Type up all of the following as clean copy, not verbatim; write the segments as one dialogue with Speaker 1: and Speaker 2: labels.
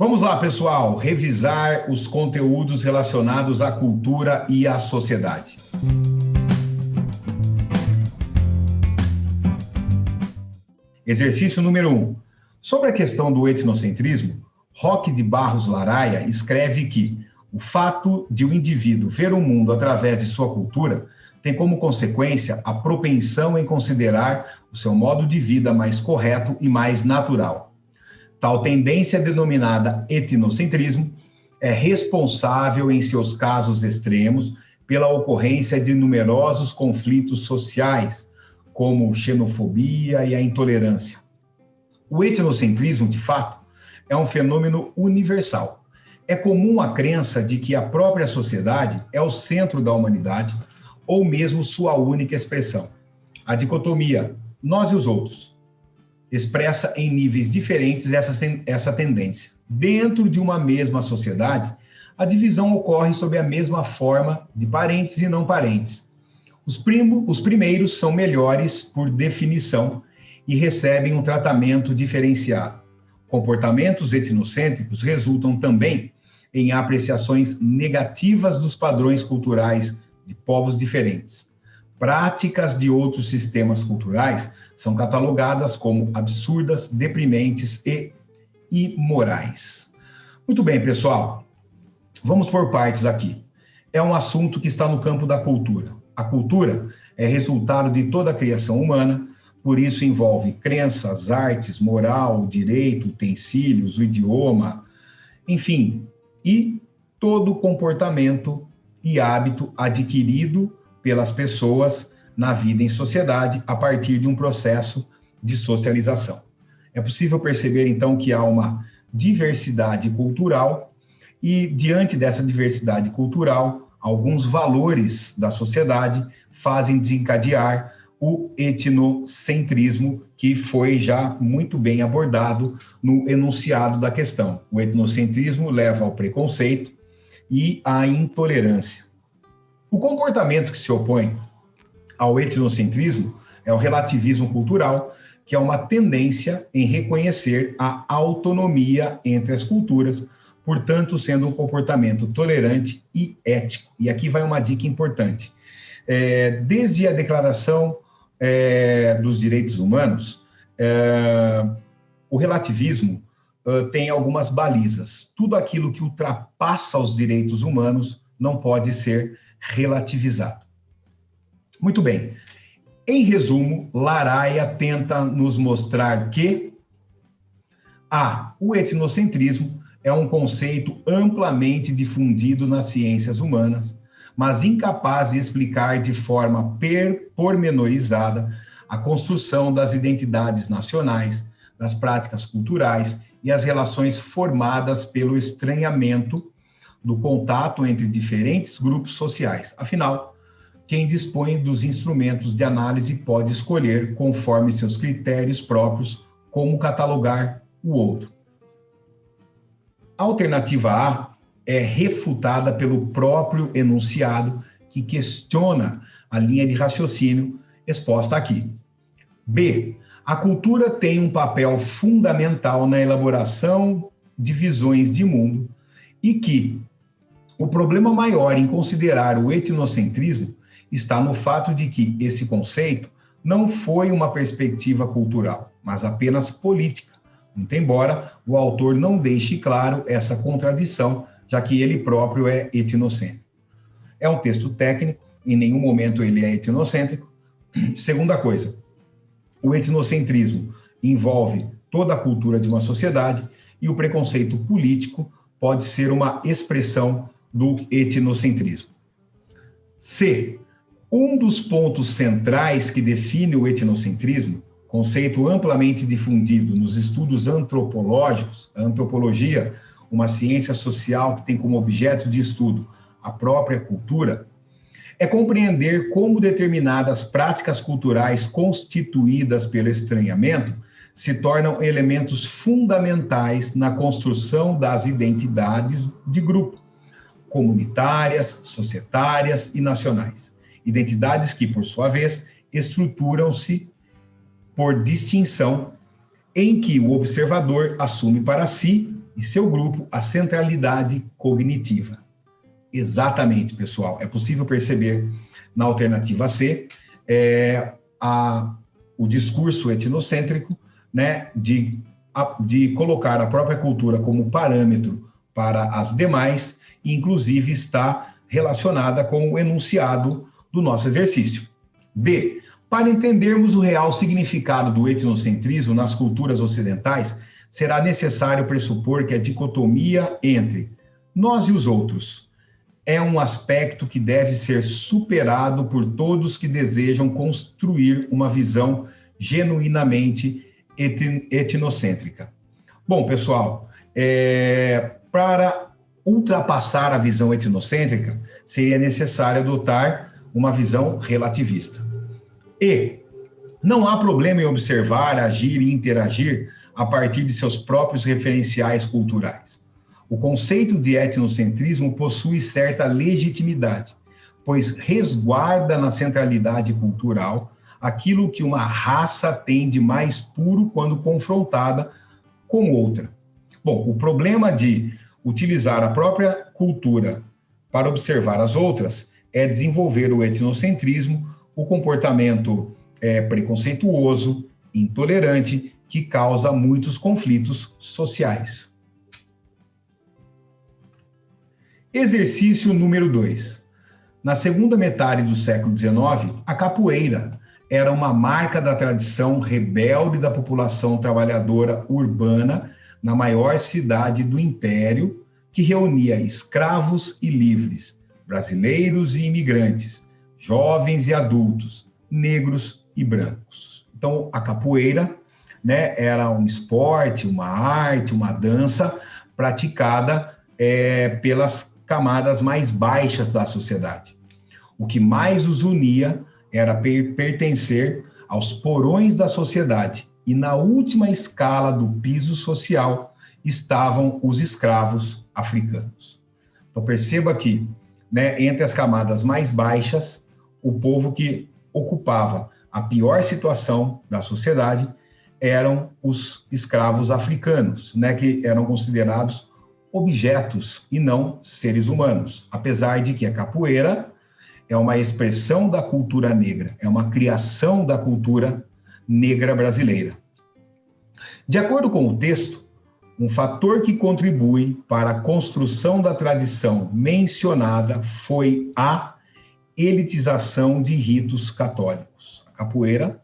Speaker 1: Vamos lá, pessoal, revisar os conteúdos relacionados à cultura e à sociedade. Exercício número 1. Sobre a questão do etnocentrismo, Roque de Barros Laraia escreve que o fato de o indivíduo ver o mundo através de sua cultura tem como consequência a propensão em considerar o seu modo de vida mais correto e mais natural. Tal tendência, denominada etnocentrismo, é responsável, em seus casos extremos, pela ocorrência de numerosos conflitos sociais, como xenofobia e a intolerância. O etnocentrismo, de fato, é um fenômeno universal. É comum a crença de que a própria sociedade é o centro da humanidade, ou mesmo sua única expressão. A dicotomia, nós e os outros, expressa em níveis diferentes essa tendência. Dentro de uma mesma sociedade, a divisão ocorre sob a mesma forma de parentes e não parentes. Os primeiros são melhores por definição e recebem um tratamento diferenciado. Comportamentos etnocêntricos resultam também em apreciações negativas dos padrões culturais de povos diferentes. Práticas de outros sistemas culturais são catalogadas como absurdas, deprimentes e imorais. Muito bem, pessoal. Vamos por partes aqui. É um assunto que está no campo da cultura. A cultura é resultado de toda a criação humana, por isso envolve crenças, artes, moral, direito, utensílios, o idioma, enfim, e todo comportamento e hábito adquirido pelas pessoas na vida em sociedade a partir de um processo de socialização. É possível perceber, então, que há uma diversidade cultural e, diante dessa diversidade cultural, alguns valores da sociedade fazem desencadear o etnocentrismo, que foi já muito bem abordado no enunciado da questão. O etnocentrismo leva ao preconceito e à intolerância. O comportamento que se opõe ao etnocentrismo é o relativismo cultural, que é uma tendência em reconhecer a autonomia entre as culturas, portanto, sendo um comportamento tolerante e ético. E aqui vai uma dica importante. Desde a Declaração dos Direitos Humanos, o relativismo tem algumas balizas. Tudo aquilo que ultrapassa os direitos humanos não pode ser relativizado. Muito bem. Em resumo, Laraia tenta nos mostrar que o etnocentrismo é um conceito amplamente difundido nas ciências humanas, mas incapaz de explicar de forma pormenorizada a construção das identidades nacionais, das práticas culturais e as relações formadas pelo estranhamento do contato entre diferentes grupos sociais. Afinal, quem dispõe dos instrumentos de análise pode escolher, conforme seus critérios próprios, como catalogar o outro. A alternativa A é refutada pelo próprio enunciado, que questiona a linha de raciocínio exposta aqui. B. A cultura tem um papel fundamental na elaboração de visões de mundo e que o problema maior em considerar o etnocentrismo está no fato de que esse conceito não foi uma perspectiva cultural, mas apenas política, muito embora o autor não deixe claro essa contradição, já que ele próprio é etnocêntrico. É um texto técnico, em nenhum momento ele é etnocêntrico. Segunda coisa, o etnocentrismo envolve toda a cultura de uma sociedade e o preconceito político pode ser uma expressão do etnocentrismo. C. Um dos pontos centrais que define o etnocentrismo, conceito amplamente difundido nos estudos antropológicos, a antropologia, uma ciência social que tem como objeto de estudo a própria cultura, é compreender como determinadas práticas culturais constituídas pelo estranhamento se tornam elementos fundamentais na construção das identidades de grupo, comunitárias, societárias e nacionais. Identidades que, por sua vez, estruturam-se por distinção, em que o observador assume para si e seu grupo a centralidade cognitiva. Exatamente, pessoal. É possível perceber na alternativa C o discurso etnocêntrico, né, de colocar a própria cultura como parâmetro para as demais, e inclusive está relacionada com o enunciado do nosso exercício. D. Para entendermos o real significado do etnocentrismo nas culturas ocidentais, será necessário pressupor que a dicotomia entre nós e os outros é um aspecto que deve ser superado por todos que desejam construir uma visão genuinamente etnocêntrica. Bom, pessoal, para ultrapassar a visão etnocêntrica, seria necessário adotar uma visão relativista. E não há problema em observar, agir e interagir a partir de seus próprios referenciais culturais. O conceito de etnocentrismo possui certa legitimidade, pois resguarda na centralidade cultural aquilo que uma raça tem de mais puro quando confrontada com outra. Bom, o problema de utilizar a própria cultura para observar as outras é desenvolver o etnocentrismo, o comportamento preconceituoso, intolerante, que causa muitos conflitos sociais. Exercício número 2. Na segunda metade do século XIX, a capoeira era uma marca da tradição rebelde da população trabalhadora urbana na maior cidade do Império, que reunia escravos e livres, brasileiros e imigrantes, jovens e adultos, negros e brancos. Então, a capoeira, né, era um esporte, uma arte, uma dança praticada pelas camadas mais baixas da sociedade. O que mais os unia era pertencer aos porões da sociedade, e na última escala do piso social estavam os escravos africanos. Então perceba que, né, entre as camadas mais baixas, o povo que ocupava a pior situação da sociedade eram os escravos africanos, né, que eram considerados objetos e não seres humanos, apesar de que a capoeira é uma expressão da cultura negra, é uma criação da cultura negra brasileira. De acordo com o texto, um fator que contribui para a construção da tradição mencionada foi a elitização de ritos católicos. A capoeira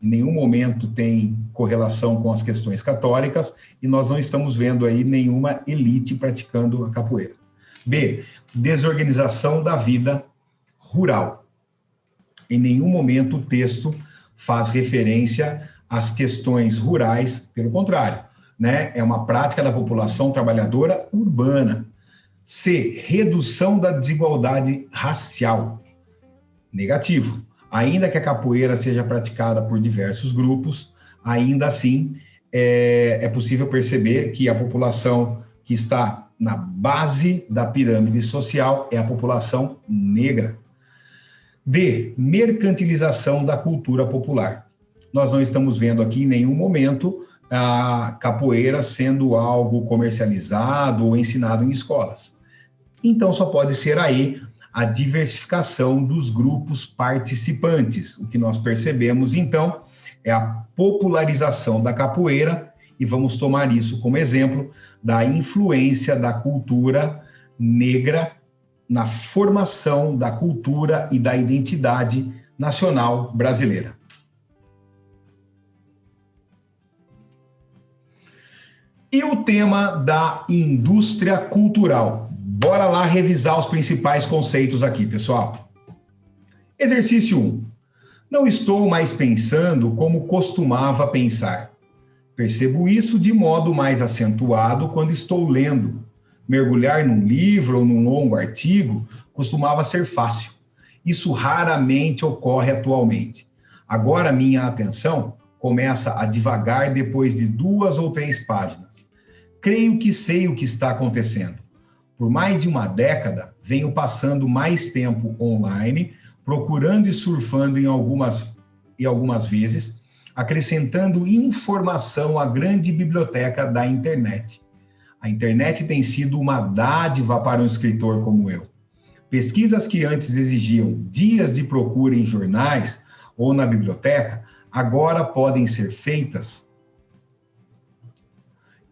Speaker 1: em nenhum momento tem correlação com as questões católicas e nós não estamos vendo aí nenhuma elite praticando a capoeira. B. Desorganização da vida rural. Em nenhum momento o texto faz referência às questões rurais, pelo contrário, né? É uma prática da população trabalhadora urbana. C. Redução da desigualdade racial. Negativo. Ainda que a capoeira seja praticada por diversos grupos, ainda assim é possível perceber que a população que está na base da pirâmide social é a população negra. D. Mercantilização da cultura popular. Nós não estamos vendo aqui em nenhum momento a capoeira sendo algo comercializado ou ensinado em escolas. Então só pode ser aí a diversificação dos grupos participantes. O que nós percebemos, então, é a popularização da capoeira, e vamos tomar isso como exemplo da influência da cultura negra na formação da cultura e da identidade nacional brasileira. E o tema da indústria cultural. Bora lá revisar os principais conceitos aqui, pessoal. Exercício 1. Não estou mais pensando como costumava pensar. Percebo isso de modo mais acentuado quando estou lendo. Mergulhar num livro ou num longo artigo costumava ser fácil. Isso raramente ocorre atualmente. Agora minha atenção começa a divagar depois de 2 ou 3 páginas. Creio que sei o que está acontecendo. Por mais de uma década, venho passando mais tempo online, procurando e surfando em algumas vezes, acrescentando informação à grande biblioteca da internet. A internet tem sido uma dádiva para um escritor como eu. Pesquisas que antes exigiam dias de procura em jornais ou na biblioteca, agora podem ser feitas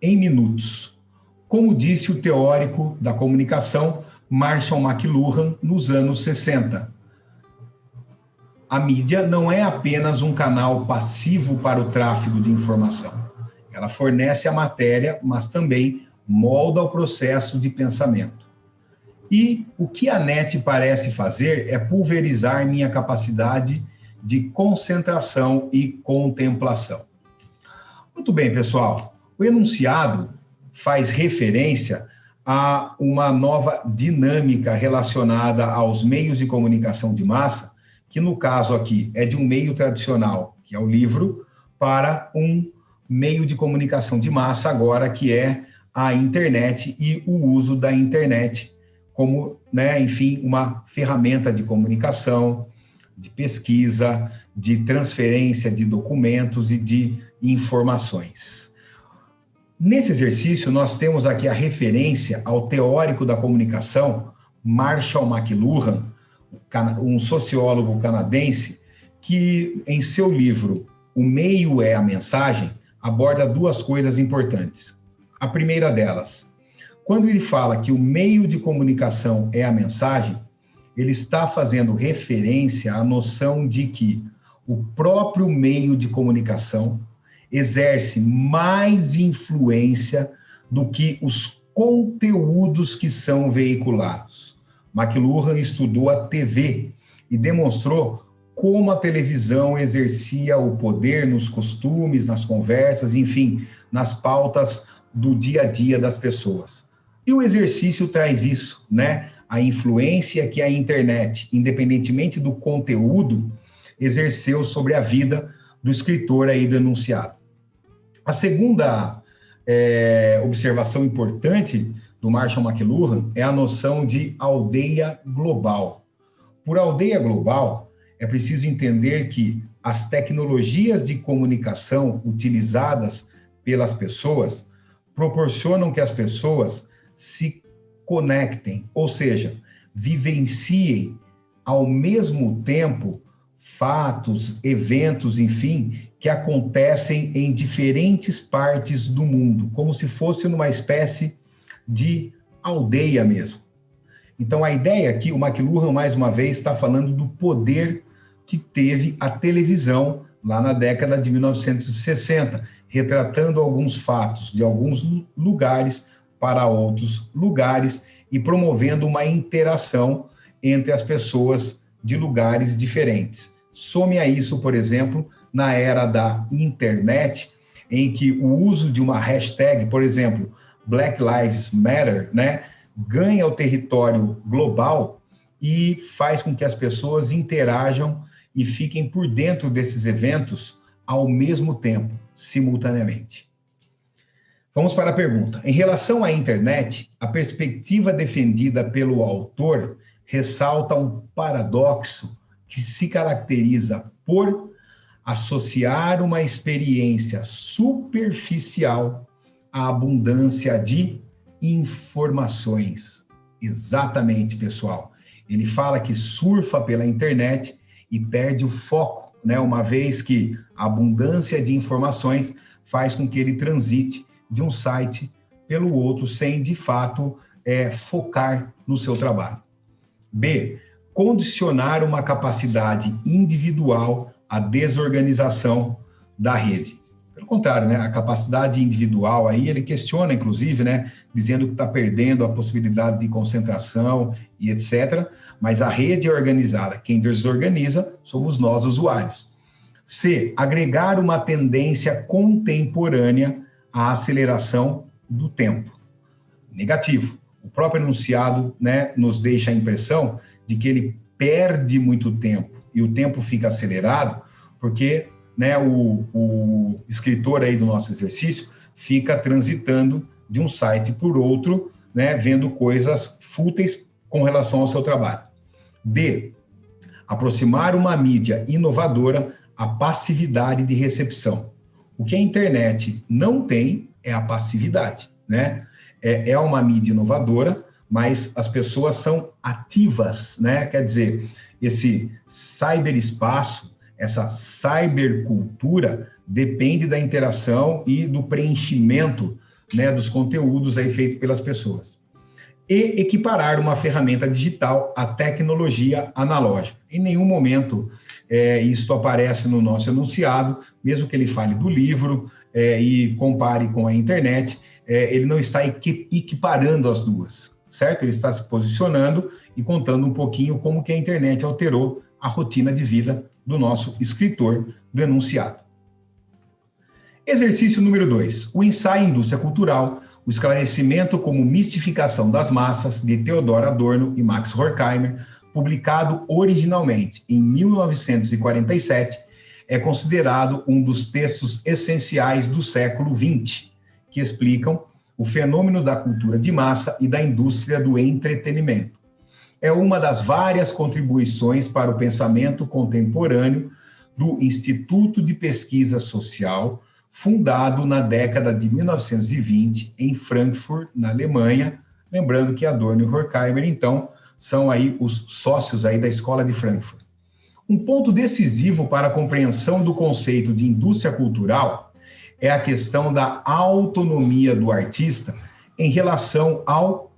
Speaker 1: em minutos. Como disse o teórico da comunicação Marshall McLuhan nos anos 60. A mídia não é apenas um canal passivo para o tráfego de informação. Ela fornece a matéria, mas também molda o processo de pensamento. E o que a net parece fazer é pulverizar minha capacidade de concentração e contemplação. Muito bem, pessoal. O enunciado faz referência a uma nova dinâmica relacionada aos meios de comunicação de massa, que no caso aqui é de um meio tradicional, que é o livro, para um meio de comunicação de massa agora, que é a internet e o uso da internet como, enfim, uma ferramenta de comunicação, de pesquisa, de transferência de documentos e de informações. Nesse exercício, nós temos aqui a referência ao teórico da comunicação, Marshall McLuhan, um sociólogo canadense, que em seu livro O Meio é a Mensagem, aborda duas coisas importantes. A primeira delas, quando ele fala que o meio de comunicação é a mensagem, ele está fazendo referência à noção de que o próprio meio de comunicação exerce mais influência do que os conteúdos que são veiculados. McLuhan estudou a TV e demonstrou como a televisão exercia o poder nos costumes, nas conversas, enfim, nas pautas do dia a dia das pessoas. E o exercício traz isso, A influência que a internet, independentemente do conteúdo, exerceu sobre a vida do escritor aí do enunciado. A segunda observação importante do Marshall McLuhan é a noção de aldeia global. Por aldeia global, é preciso entender que as tecnologias de comunicação utilizadas pelas pessoas proporcionam que as pessoas se conectem, ou seja, vivenciem ao mesmo tempo fatos, eventos, enfim, que acontecem em diferentes partes do mundo, como se fosse numa espécie de aldeia mesmo. Então, a ideia aqui, o McLuhan, mais uma vez, está falando do poder que teve a televisão lá na década de 1960, retratando alguns fatos de alguns lugares para outros lugares e promovendo uma interação entre as pessoas de lugares diferentes. Some a isso, por exemplo, na era da internet, em que o uso de uma hashtag, por exemplo, Black Lives Matter, ganha o território global e faz com que as pessoas interajam e fiquem por dentro desses eventos ao mesmo tempo, simultaneamente. Vamos para a pergunta. Em relação à internet, a perspectiva defendida pelo autor ressalta um paradoxo que se caracteriza por associar uma experiência superficial à abundância de informações. Exatamente, pessoal. Ele fala que surfa pela internet e perde o foco, uma vez que a abundância de informações faz com que ele transite de um site pelo outro sem, de fato, focar no seu trabalho. B, condicionar uma capacidade individual à desorganização da rede. Pelo contrário, a capacidade individual aí, ele questiona, inclusive, dizendo que está perdendo a possibilidade de concentração e etc., mas a rede é organizada. Quem desorganiza somos nós, usuários. C, agregar uma tendência contemporânea à aceleração do tempo. Negativo. O próprio enunciado, nos deixa a impressão de que ele perde muito tempo e o tempo fica acelerado porque, o escritor aí do nosso exercício fica transitando de um site por outro, vendo coisas fúteis com relação ao seu trabalho. D, aproximar uma mídia inovadora à passividade de recepção. O que a internet não tem é a passividade, é uma mídia inovadora, mas as pessoas são ativas, né? Quer dizer, esse cyberespaço, essa cybercultura, depende da interação e do preenchimento, né, dos conteúdos aí feitos pelas pessoas. E equiparar uma ferramenta digital à tecnologia analógica. Em nenhum momento isso aparece no nosso enunciado, mesmo que ele fale do livro e compare com a internet, ele não está equiparando as duas, certo? Ele está se posicionando e contando um pouquinho como que a internet alterou a rotina de vida do nosso escritor do enunciado. Exercício número 2. O ensaio Indústria Cultural, o esclarecimento como mistificação das massas, de Theodor Adorno e Max Horkheimer, publicado originalmente em 1947, é considerado um dos textos essenciais do século XX, que explicam o fenômeno da cultura de massa e da indústria do entretenimento. É uma das várias contribuições para o pensamento contemporâneo do Instituto de Pesquisa Social, fundado na década de 1920 em Frankfurt, na Alemanha. Lembrando que Adorno e Horkheimer, então, são aí os sócios aí da Escola de Frankfurt. Um ponto decisivo para a compreensão do conceito de indústria cultural é a questão da autonomia do artista em relação ao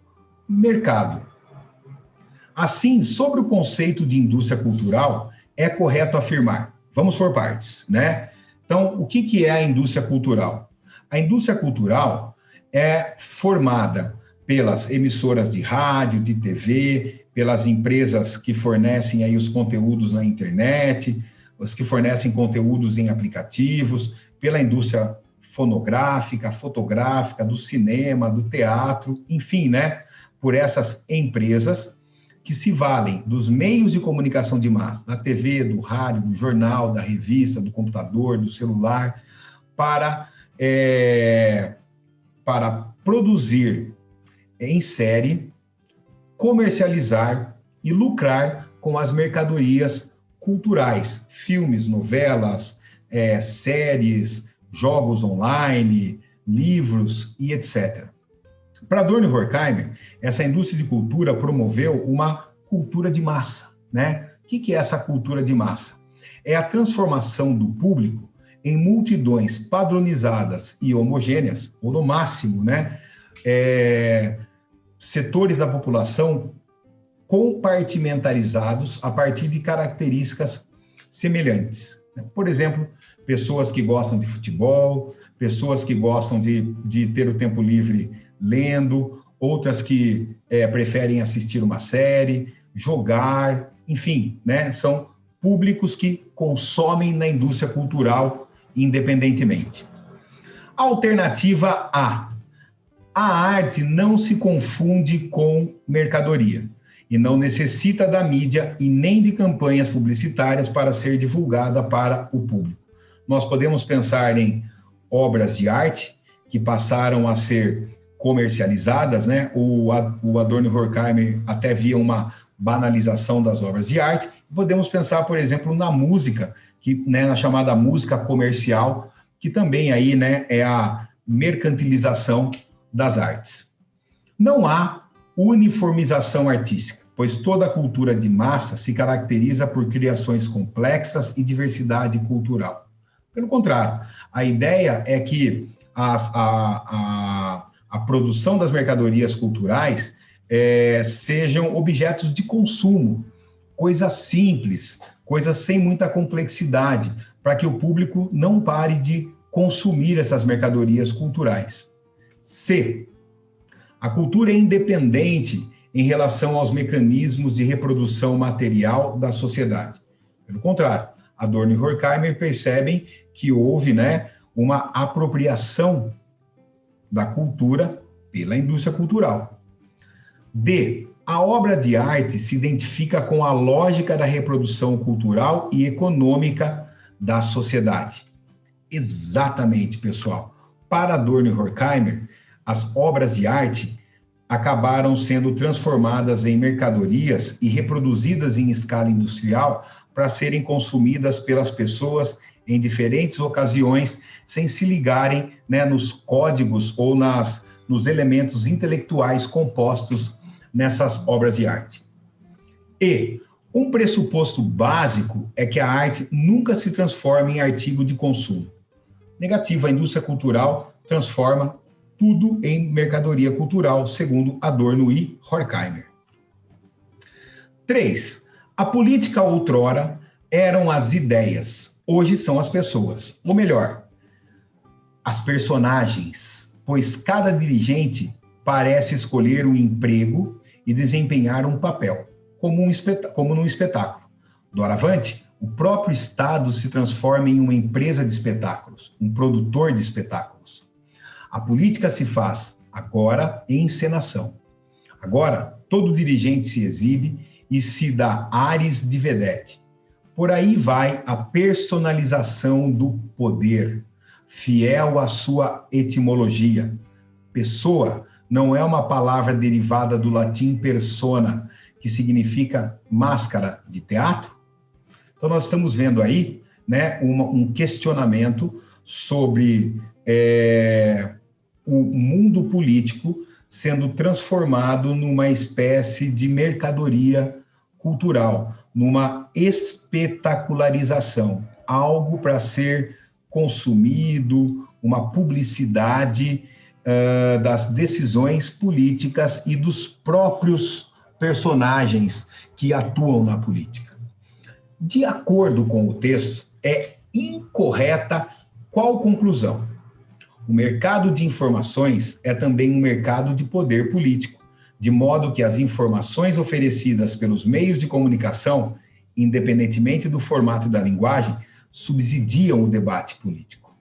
Speaker 1: mercado. Assim, sobre o conceito de indústria cultural, é correto afirmar, vamos por partes, né? Então, o que é a indústria cultural? A indústria cultural é formada pelas emissoras de rádio, de TV, pelas empresas que fornecem aí os conteúdos na internet, as que fornecem conteúdos em aplicativos, pela indústria fonográfica, fotográfica, do cinema, do teatro, enfim, né? Por essas empresas que se valem dos meios de comunicação de massa, da TV, do rádio, do jornal, da revista, do computador, do celular, para produzir em série, comercializar e lucrar com as mercadorias culturais, filmes, novelas, séries, jogos online, livros e etc. Para Adorno e Horkheimer, essa indústria de cultura promoveu uma cultura de massa, né? O que é essa cultura de massa? É a transformação do público em multidões padronizadas e homogêneas, ou no máximo, né? Setores da população compartimentalizados a partir de características semelhantes. Por exemplo, pessoas que gostam de futebol, pessoas que gostam de ter o tempo livre lendo, outras que preferem assistir uma série, jogar, enfim, né? São públicos que consomem na indústria cultural independentemente. Alternativa A. A arte não se confunde com mercadoria e não necessita da mídia e nem de campanhas publicitárias para ser divulgada para o público. Nós podemos pensar em obras de arte que passaram a ser comercializadas, né? O Adorno e Horkheimer até via uma banalização das obras de arte. Podemos pensar, por exemplo, na música, na chamada música comercial, que também aí, né, é a mercantilização das artes. Não há uniformização artística, pois toda a cultura de massa se caracteriza por criações complexas e diversidade cultural. Pelo contrário, a ideia é que a produção das mercadorias culturais sejam objetos de consumo, coisas simples, coisas sem muita complexidade, para que o público não pare de consumir essas mercadorias culturais. C. A cultura é independente em relação aos mecanismos de reprodução material da sociedade. Pelo contrário, Adorno e Horkheimer percebem que houve, né, uma apropriação da cultura pela indústria cultural. D. A obra de arte se identifica com a lógica da reprodução cultural e econômica da sociedade. Exatamente, pessoal. Para Adorno e Horkheimer, as obras de arte acabaram sendo transformadas em mercadorias e reproduzidas em escala industrial para serem consumidas pelas pessoas em diferentes ocasiões, sem se ligarem, né, nos códigos ou nas nos elementos intelectuais compostos nessas obras de arte. E um pressuposto básico é que a arte nunca se transforma em artigo de consumo. Negativo, a indústria cultural transforma tudo em mercadoria cultural, segundo Adorno e Horkheimer. 3. A política outrora eram as ideias, hoje são as pessoas. Ou melhor, as personagens, pois cada dirigente parece escolher um emprego e desempenhar um papel, como num espetáculo. Doravante, o próprio Estado se transforma em uma empresa de espetáculos, um produtor de espetáculos. A política se faz agora em encenação. Agora, todo dirigente se exibe e se dá ares de vedete. Por aí vai a personalização do poder, fiel à sua etimologia. Pessoa não é uma palavra derivada do latim persona, que significa máscara de teatro? Então, nós estamos vendo aí, né, um questionamento sobre o mundo político sendo transformado numa espécie de mercadoria cultural, numa espetacularização, algo para ser consumido, uma publicidade das decisões políticas e dos próprios personagens que atuam na política. De acordo com o texto, é incorreta qual conclusão? O mercado de informações é também um mercado de poder político, de modo que as informações oferecidas pelos meios de comunicação, independentemente do formato e da linguagem, subsidiam o debate político.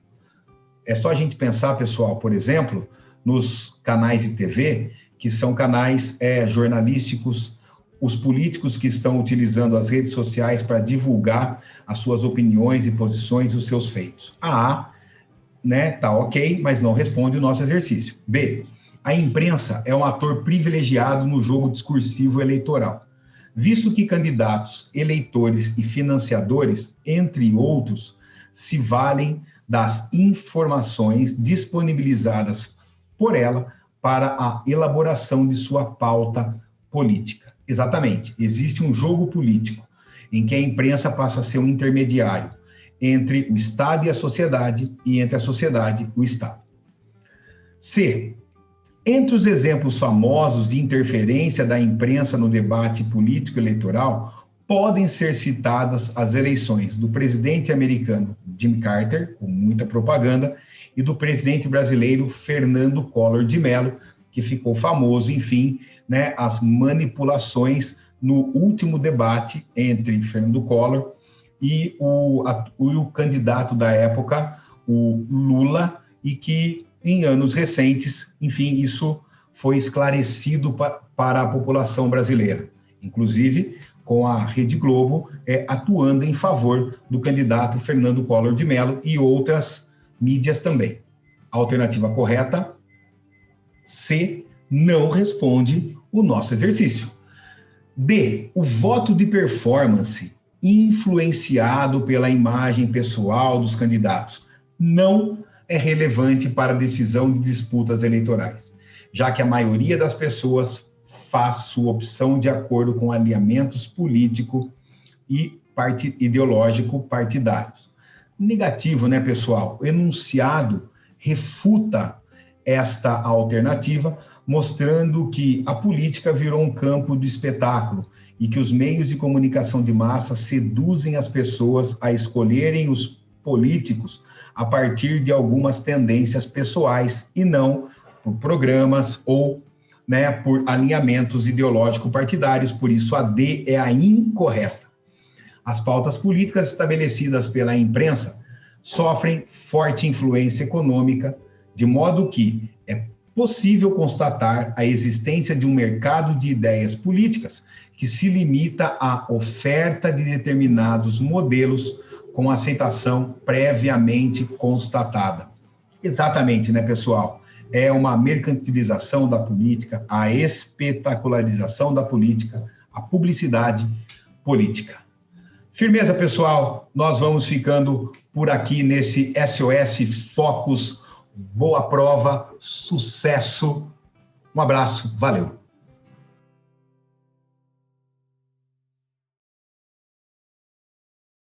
Speaker 1: É só a gente pensar, pessoal, por exemplo, nos canais de TV, que são canais jornalísticos, os políticos que estão utilizando as redes sociais para divulgar as suas opiniões e posições e os seus feitos. A, né, tá ok, mas não responde o nosso exercício. B, a imprensa é um ator privilegiado no jogo discursivo eleitoral, visto que candidatos, eleitores e financiadores, entre outros, se valem das informações disponibilizadas por ela para a elaboração de sua pauta política. Exatamente, existe um jogo político em que a imprensa passa a ser um intermediário entre o Estado e a sociedade, e entre a sociedade e o Estado. C. Entre os exemplos famosos de interferência da imprensa no debate político-eleitoral, podem ser citadas as eleições do presidente americano Jimmy Carter, com muita propaganda, e do presidente brasileiro Fernando Collor de Mello, que ficou famoso, enfim, né, as manipulações no último debate entre Fernando Collor e o candidato da época, o Lula, e que em anos recentes, enfim, isso foi esclarecido para a população brasileira, inclusive com a Rede Globo atuando em favor do candidato Fernando Collor de Mello e outras mídias também. A alternativa correta, C, não responde o nosso exercício. D, o voto de performance influenciado pela imagem pessoal dos candidatos não é relevante para a decisão de disputas eleitorais, já que a maioria das pessoas faz sua opção de acordo com alinhamentos político e ideológico partidários. Negativo, né, pessoal? O enunciado refuta esta alternativa, mostrando que a política virou um campo de espetáculo e que os meios de comunicação de massa seduzem as pessoas a escolherem os políticos a partir de algumas tendências pessoais e não por programas ou, né, por alinhamentos ideológico-partidários. Por isso, a D é a incorreta. As pautas políticas estabelecidas pela imprensa sofrem forte influência econômica, de modo que é possível constatar a existência de um mercado de ideias políticas que se limita à oferta de determinados modelos com aceitação previamente constatada. Exatamente, né, pessoal? É uma mercantilização da política, a espetacularização da política, a publicidade política. Firmeza, pessoal? Nós vamos ficando por aqui nesse SOS Focus. Boa prova, sucesso. Um abraço, valeu.